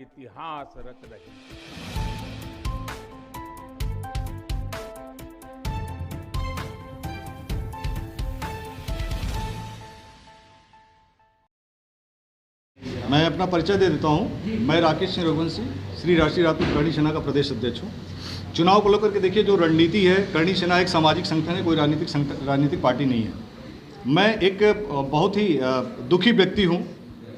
इतिहास रच रही। मैं अपना परिचय दे देता हूं। मैं राकेश सिंह रघुवंशी, श्री राष्ट्रीय राजपूत करणी सेना का प्रदेश अध्यक्ष हूं। चुनाव को लेकर के देखिए, जो रणनीति है, करणी सेना एक सामाजिक संगठन है, कोई राजनीतिक पार्टी नहीं है। मैं एक बहुत ही दुखी व्यक्ति हूं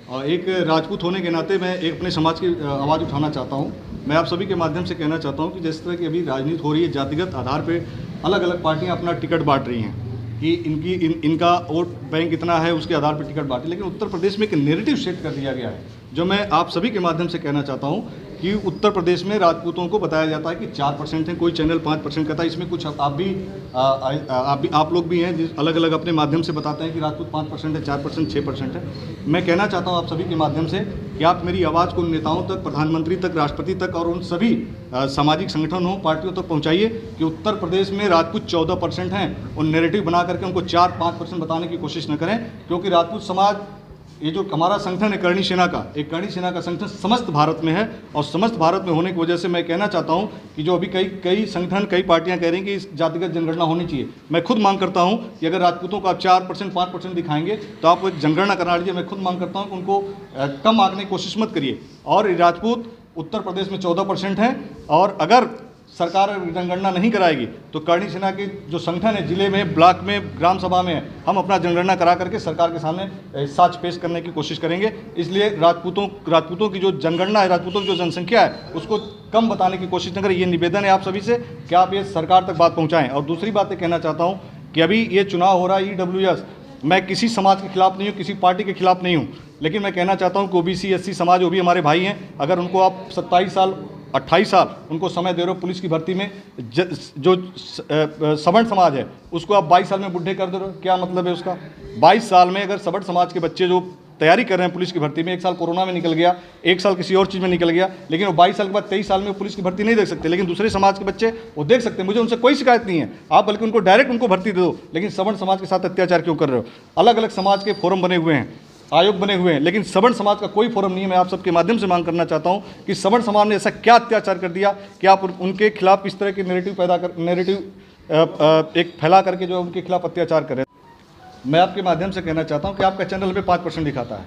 और एक राजपूत होने के नाते मैं एक अपने समाज की आवाज़ उठाना चाहता हूं। मैं आप सभी के माध्यम से कहना चाहता हूं कि जिस तरह की अभी राजनीति हो रही है, जातिगत आधार पर अलग अलग पार्टियाँ अपना टिकट बांट रही हैं कि इनका वोट बैंक इतना है, उसके आधार पर टिकट बांटे। लेकिन उत्तर प्रदेश में एक नेरेटिव सेट कर दिया गया है, जो मैं आप सभी के माध्यम से कहना चाहता हूं कि उत्तर प्रदेश में राजपूतों को बताया जाता है कि 4% है, कोई चैनल 5% कहता है। इसमें कुछ आप लोग भी हैं जिस अलग अलग अपने माध्यम से बताते हैं कि राजपूत 5% है, 4%, 6% है। मैं कहना चाहता हूं आप सभी के माध्यम से कि आप मेरी आवाज़ को नेताओं तक, प्रधानमंत्री तक, राष्ट्रपति तक और उन सभी सामाजिक संगठन हो, पार्टियों तक पहुँचाइए कि उत्तर प्रदेश में राजपूत 14% हैं और नेरेटिव बना करके उनको 4-5% बताने की कोशिश न करें, क्योंकि राजपूत समाज, ये जो हमारा संगठन है करणी सेना का, एक करणी सेना का संगठन समस्त भारत में है और समस्त भारत में होने की वजह से मैं कहना चाहता हूं कि जो अभी कई संगठन, कई पार्टियां कह रही हैं कि इस जातिगत जनगणना होनी चाहिए। मैं खुद मांग करता हूं कि अगर राजपूतों को आप 4%, 5% दिखाएंगे तो आप एक जनगणना करा लीजिए। मैं खुद मांग करता हूं कि उनको कम आंकने की कोशिश मत करिए। और राजपूत उत्तर प्रदेश में 14% हैं और अगर सरकार जनगणना नहीं कराएगी तो करणी सेना के जो संगठन है, जिले में, ब्लॉक में, ग्राम सभा में, हम अपना जनगणना करा करके सरकार के सामने साक्ष्य पेश करने की कोशिश करेंगे। इसलिए राजपूतों की जो जनगणना है, राजपूतों की जो जनसंख्या है, उसको कम बताने की कोशिश न करें। ये निवेदन है आप सभी से कि आप ये सरकार तक बात पहुँचाएँ। और दूसरी बात ये कहना चाहता हूँ कि अभी ये चुनाव हो रहा है, EWS, मैं किसी समाज के खिलाफ नहीं हूँ, किसी पार्टी के खिलाफ नहीं हूँ, लेकिन मैं कहना चाहता हूँ कि OBC, SC समाज, वो भी हमारे भाई हैं। अगर उनको आप 27 साल, 28 साल उनको समय दे रहे हो पुलिस की भर्ती में, जो सवर्ण समाज है उसको आप 22 साल में बुढ़े कर दे रहे हो, क्या मतलब है उसका? 22 साल में अगर सवर्ण समाज के बच्चे जो तैयारी कर रहे हैं पुलिस की भर्ती में, 1 साल कोरोना में निकल गया, 1 साल किसी और चीज़ में निकल गया, लेकिन वो 22 साल के बाद 23 साल में वो पुलिस की भर्ती नहीं देख सकते, लेकिन दूसरे समाज के बच्चे वो देख सकते हैं। मुझे उनसे कोई शिकायत नहीं है, आप बल्कि उनको डायरेक्ट उनको भर्ती दे दो। लेकिन सवर्ण समाज के साथ अत्याचार क्यों कर रहे हो? अलग अलग समाज के फोरम बने हुए हैं, आयोग बने हुए हैं, लेकिन सवर्ण समाज का कोई फोरम नहीं है। मैं आप सबके माध्यम से मांग करना चाहता हूं कि सवर्ण समाज ने ऐसा क्या अत्याचार कर दिया कि आप उनके खिलाफ इस तरह के नेरेटिव एक फैला करके जो उनके खिलाफ अत्याचार करें। मैं आपके माध्यम से कहना चाहता हूं कि आपका चैनल हमें 5% दिखाता है।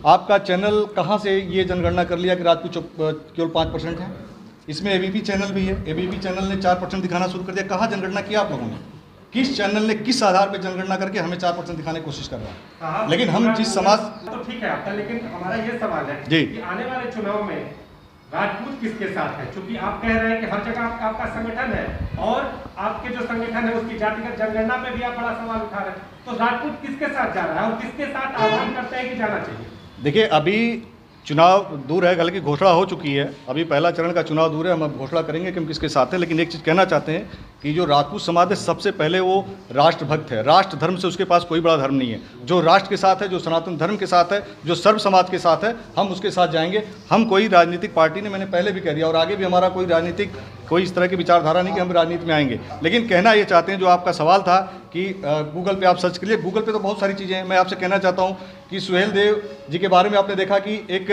आपका चैनल कहां से ये जनगणना कर लिया कि राजपूत केवल 5% है? इसमें ABP चैनल भी है, ABP चैनल ने 4% दिखाना शुरू कर दिया। कहाँ जनगणना किया आप लोगों ने? किस चैनल ने किस आधार पर जनगणना करके हमें 4% दिखाने की कोशिश कर रहा है? लेकिन हम जिस समाज, तो ठीक है आपका, लेकिन हमारा ये सवाल है जी कि आने वाले चुनाव में राजपूत किसके साथ है? क्योंकि आप कह रहे हैं कि हर जगह आपका संगठन है और आपके जो संगठन है उसकी जातिगत जनगणना पे भी आप बड़ा सवाल उठा रहे हैं, तो राजपूत किसके साथ जा रहा है और किसके साथ आह्वान करते हैं कि जाना चाहिए? देखिए, अभी चुनाव दूर है, हालांकि घोषणा हो चुकी है, अभी पहला चरण का चुनाव दूर है, हम अब घोषणा करेंगे कि हम किसके साथ हैं। लेकिन एक चीज़ कहना चाहते हैं कि जो राजपूत समाज है, सबसे पहले वो राष्ट्रभक्त है। राष्ट्र धर्म से उसके पास कोई बड़ा धर्म नहीं है। जो राष्ट्र के साथ है, जो सनातन धर्म के साथ है, जो सर्व समाज के साथ है, हम उसके साथ जाएंगे। हम कोई राजनीतिक पार्टी ने, मैंने पहले भी कह दिया और आगे भी हमारा कोई इस तरह की विचारधारा नहीं कि हम राजनीति में आएंगे। लेकिन कहना ये चाहते हैं, जो आपका सवाल था कि गूगल पे आप सर्च करिए, गूगल पे तो बहुत सारी चीज़ें हैं। मैं आपसे कहना चाहता हूँ कि सुहेल देव जी के बारे में आपने देखा कि एक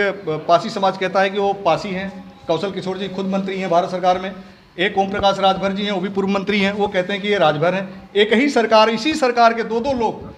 पासी समाज कहता है कि वो पासी हैं। कौशल किशोर जी खुद मंत्री हैं भारत सरकार में। एक ओम प्रकाश राजभर जी हैं, वो भी पूर्व मंत्री हैं, वो कहते हैं कि ये राजभर हैं। एक ही सरकार, इसी सरकार के दो लोग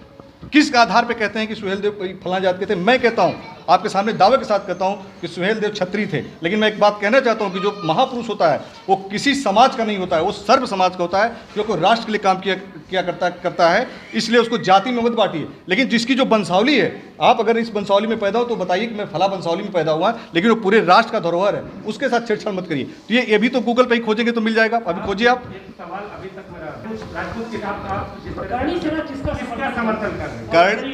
किस आधार पे कहते हैं कि सुहेल देव फलां जात के थे? मैं कहता हूं, आपके सामने दावे के साथ कहता हूं कि सुहेल देव क्षत्रिय थे। लेकिन मैं एक बात कहना चाहता हूं कि जो महापुरुष होता है वो किसी समाज का नहीं होता है, वो सर्व समाज का होता है, क्योंकि राष्ट्र के लिए काम किया करता है। इसलिए उसको जाति में मत बांटिए। लेकिन जिसकी जो वंशावली है, आप अगर इस वंशावली में पैदा हो तो बताइए कि मैं फला वंशावली में पैदा हुआ, लेकिन वो पूरे राष्ट्र का धरोहर है, उसके साथ छेड़छाड़ मत करिए। तो ये भी तो गूगल पे ही खोजेंगे तो मिल जाएगा, अभी खोजिए आप। सवाल अभी तक मेरा राजपूत के किसका समर्थन कर रहे हैं?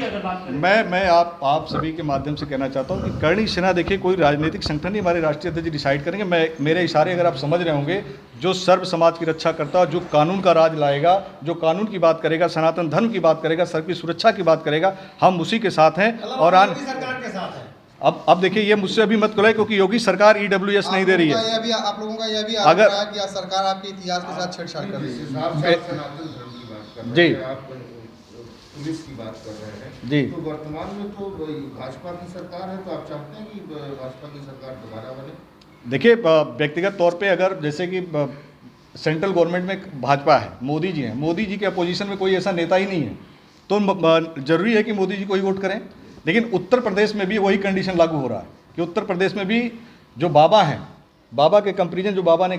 मैं आप सभी के माध्यम से कहना चाहता हूं कि करणी सेना, देखिए, कोई राजनीतिक संगठन नहीं, हमारे राष्ट्रीय अध्यक्ष डिसाइड करेंगे। मेरे इशारे अगर आप समझ रहे होंगे, जो सर्व समाज की रक्षा करता है, जो कानून का राज लाएगा, जो कानून की बात करेगा, सनातन धर्म की बात करेगा, सर्व की सुरक्षा की बात करेगा, हम उसी के साथ हैं। और सरकार के साथ है। अब देखिए, ये मुझसे अभी मत करो, क्योंकि योगी सरकार EWS नहीं दे रही है। यह भी आप लोगों का यह भी अगर कि सरकार आपके इतिहास के साथ छेड़छाड़ कर रही है। जी, पुलिस की बात कर रहे हैं जी। तो वर्तमान में तो भाजपा की सरकार है, तो आप चाहते हैं कि भाजपा की सरकार दोबारा बने? देखिए, व्यक्तिगत तौर पे अगर जैसे कि सेंट्रल गवर्नमेंट में भाजपा है, मोदी जी हैं, मोदी जी के अपोजिशन में कोई ऐसा नेता ही नहीं है, तो जरूरी है कि मोदी जी को ही वोट करें। लेकिन उत्तर प्रदेश में भी वही कंडीशन लागू हो रहा है कि उत्तर प्रदेश में भी जो बाबा हैं, बाबा के कंपेरिजन जो बाबा ने